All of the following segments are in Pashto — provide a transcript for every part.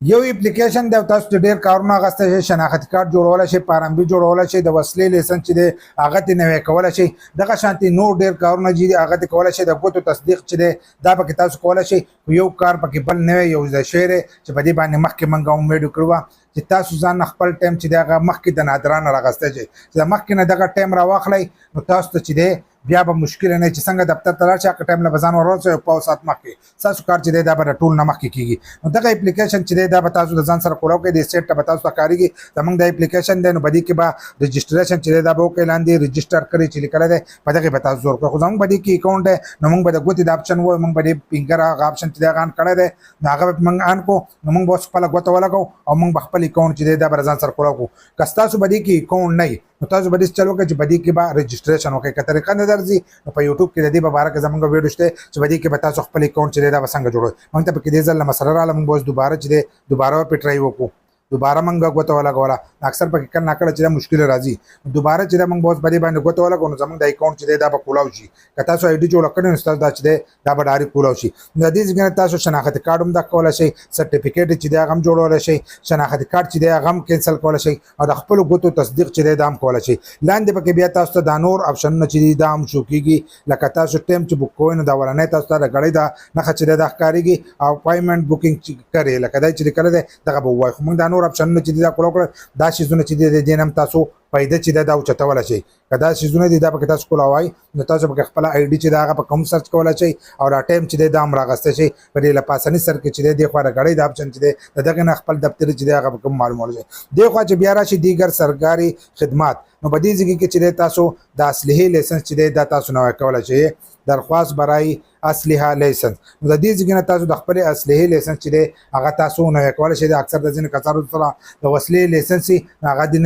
یو اپلیکیشن دی تاسو ته ډیر کارونه غسته شي، شناختی کارت جوړول شي، فارم بي جوړول شي، د وسلې لیسنس چې دی هغه ته نوې کول شي، دغه شانتي نور ډیر کارونه چې هغه ته کول شي، د ګوتو تصدیق چې دی دا پکې تاسو کول شي. یو کار پکې بل نوې یو د شعر چې په دې باندې مخکې منګه امید کړو چې تاسو ځان خپل ټایم چې دی هغه مخکې د نادرہ نه راغسته شي، چې مخکې نه دغه ټایم راواخلئ نو تاسو ته چې دی بیا به مشکل نه چې څنګه دفتر ته راشي هغه ټایم له بزان ورسره یو پاو ساعت مخکې تاسو کار چې دی دا به ټول نه مخکې کېږي. نو دغه اپلیکیشن چې دی دا به تاسو د ځان سره کولاو کوئ، د سیټ ته به تاسو ته کارېږي. زموږ د اپلیکیشن دی نو په دې کې به رجسټریشن چې دی دا به وکړئ، لاندې رجسټر کړئ چې لیکلی دی په دغې به تاسو زور کړئ. خو زموږ په دې کې اکاونټ دی نو موږ به د ګوتې د اپشن ووایو، موږ به د فنګر هغه اپشن چې دی هغه آن کړی دی نو هغه به موږ آن کړو نو موږ به اوس خپله ګوته ولګوو او موږ به خپل اکاونټ چې دی دا به ځان سره کولاو کړو. که ستاسو په دې کې اکاونټ نه وي نو تاسو به داسې چل وکړئ چې په دې کې به رجسټریشن وکړئ. که طریقه نه درځي نو په یوټیوب کې د دې په باره کې زموږ ویډیو شته چې په دې کې به تاسو خپل اکاونټ چې دی دا به څنګه جوړوئ. موږ ته پکې دې ځل له مسله راغله، موږ به اوس دوباره چې دی دوباره پې ټرای وکړو، دوباره موږ ګوته ولګوله. اکثر پکې کله ناکله چې دا مشکل راځي دوباره چې دا موږ به اوس په دې باندې ګوته ولګو نو زموږ د اکاونټ چې دی دا به کولاو شي. که تاسو آی ډي جوړه کړې نو ستاسو دا چې دی دا به ډایرکټ کولاو شي. د دې ځای نه تاسو شناختی کارډ هم دا کولی شئ، سرټیفیکیټ چې دی هغه هم جوړولی شئ، شناختی کارډ چې دی هغه هم کینسل کولی شئ او د خپلو ګوتو تصدیق چې دی دا هم کولی شئ. لاندې پکې بیا تاسو ته دا نور اپشنونه چې دي دا هم شو کېږي، لکه تاسو ټایم چې بک کوئ نو دا ولنی تاسو ته د ګړۍ دا نښه چې دی دا ښکارېږي او پیمنٹ بکنګ چې کوئ لکه دا چې لیکلی دی دغه به ووایو. خو موږ دا نور اپشنونه چې دي دا کولاو کړل، دا شیزونه چې دي د دې نه هم تاسو پیدا چې دا اوچتولی شئ. که دا شیزونه دي دا پکې تاسو کولاوئ نو تاسو پکې خپله آی ډي چې دا هغه پکې هم سرچ کولی شئ او دا ټایم چې دی دا هم راغستی شئ. په دې له پاسني سر کې چې دی دې خوا د ګړۍ د اپشن چې دی د دغې نه خپل دفتري چې دی هغه پکې هم معلومولی شئ. دې خوا چې بیا راشي دیگر سرکاري خدمات نو په دې ځای کې چې دی تاسو د اسلحې لیسنس چې دی دا تاسو نوی کولی شئ، درخواست برای اسلحه لیسنس. نو د دې ځای نه تاسو د خپلې اسلحې لیسنس چې دی هغه تاسو نوی کولی شئ. اکثر د ځینې کسانو سره د وسلې لیسنس وي نو هغه دې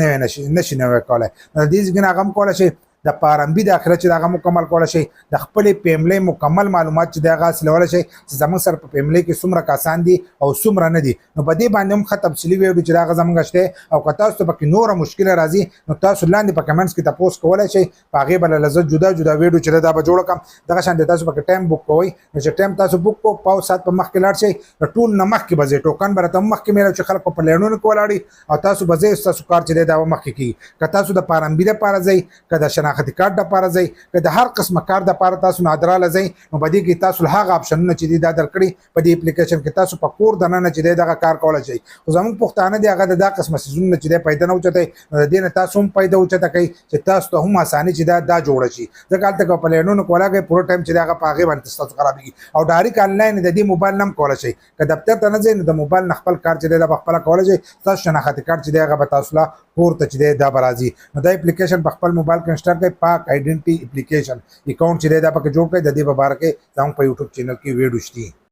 نشي نوی کولی. نو د دې ځای نه هغه هم کولی شئ د فارم بي داخله چې هغه مکمل کولی شئ، د خپلې پیملۍ مکمل معلومات چې دی هغه حاصلولی شئ چې زموږ سره په پیملۍ کې څومره کسان دي او څومره نه دي. نو په دې باندې هم ښه تفصیلي ویډیو چې هغه زموږ شته او که تاسو ته پکې نوره مشکله راځي نو تاسو لاندې په کمنټس کې تپوس کولی شئ، په هغې به له زه جدا جدا ویډیو چې دی دا به جوړه کړم. دغه شان تاسو پکې ټایم بک کوئ نو چې ټایم تاسو بک کو پاو ساعت په مخکې لاړ شئ د ټول نه مخکې به ځئ، ټوکن به راته مخکې میلاو چې خلک په لینونو کې ولاړي او تاسو به ځئ ستاسو کار چې دی دا به مخکې کېږي. که تاسو د فارم بي دپاره ځئ، که د شناختی کارت دپاره ځئ، که د هر قسمه کار دپاره تاسو نادرہ له ځئ نو په دې کې تاسو هغه اپشنونه چې دي دا درکړي په دې اپلیکیشن کې تاسو په کور دننه چې دی دغه کار کولی شئ. خو زموږ پښتانه دي هغه د دا قسمه څیزونه چې دی پیدا نه اوچتئ نو د دې نه تاسو هم پیدا اوچته کوئ چې تاسو ته هم اساني چې دا جوړه شي. ځکه هلته که په لینونو کې ولاږئ پوره ټایم چې دی هغه په هغې باندې ستاسو خرابېږي او ډایرکټ آنلاین د دې موبایل نه هم کولی شئ. که دفتر ته نه ځئ نو د موبایل نه خپل کار چې دی دا به خپله کولی شئ. ستاسو شناختی کارت چې دی هغه به تاسو له کور ته چې دی دا به راځي. نو دا اپلیکیشن په خپل موبایل کې انسټال کړئ، پاک ائیډینټي اپلیکیشن اکاؤنٹ چې دی دا پکې جوړ کړئ. د دې په باره کې زموږ په یوټیوب چینل کې ویډیو شته.